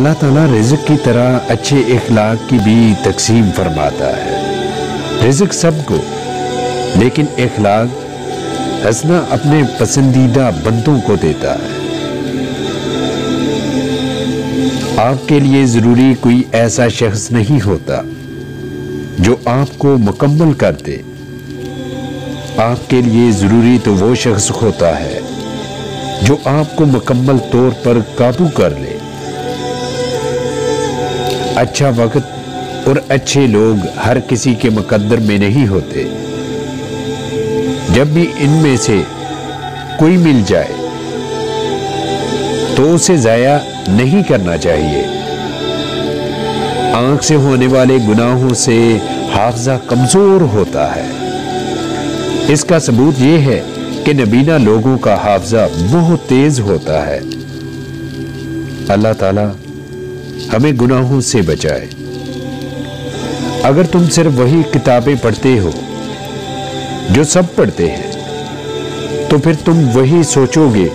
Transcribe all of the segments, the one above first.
اللہ تعالیٰ رزق کی طرح اچھے اخلاق کی بھی تقسیم فرماتا ہے۔ رزق سب کو، لیکن اخلاق حسنہ اپنے پسندیدہ بندوں کو دیتا ہے۔ آپ کے لیے ضروری کوئی ایسا شخص نہیں ہوتا جو آپ کو مکمل کر دے، آپ کے لیے ضروری تو وہ شخص ہوتا ہے جو آپ کو مکمل طور پر قابو کر لے۔ اچھا وقت اور اچھے لوگ ہر کسی کے مقدر میں نہیں ہوتے۔ جب بھی ان میں سے کوئی مل جائے تو اسے ضائع نہیں کرنا چاہیے۔ آنکھ سے ہونے والے گناہوں سے حافظہ کمزور ہوتا ہے۔ اس کا ثبوت یہ ہے کہ نبینا لوگوں کا حافظہ بہت تیز ہوتا ہے۔ اللہ تعالی ہمیں گناہوں سے بچائے۔ اگر تم صرف وہی کتابیں پڑھتے ہو جو سب پڑھتے ہیں تو پھر تم وہی سوچو گے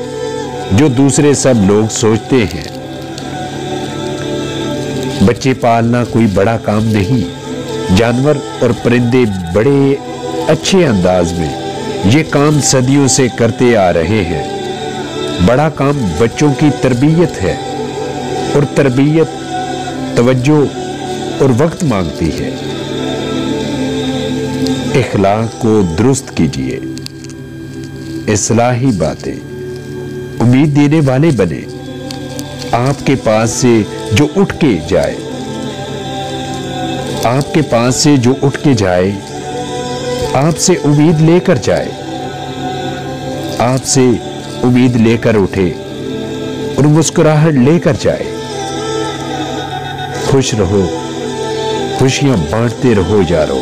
جو دوسرے سب لوگ سوچتے ہیں۔ بچے پالنا کوئی بڑا کام نہیں۔ جانور اور پرندے بڑے اچھے انداز میں یہ کام صدیوں سے کرتے آ رہے ہیں۔ بڑا کام بچوں کی تربیت ہے، اور تربیت توجہ اور وقت مانگتی ہے۔ اخلاق کو درست کیجیے، اصلاحی باتیں، امید دینے والے بنے۔ آپ کے پاس سے جو اٹھ کے جائے، آپ کے پاس سے جو اٹھ کے جائے، آپ سے امید لے کر جائے، آپ سے امید لے کر اٹھے اور مسکراہٹ لے کر جائے۔ خوش رہو، خوشیاں بانٹتے رہو یارو۔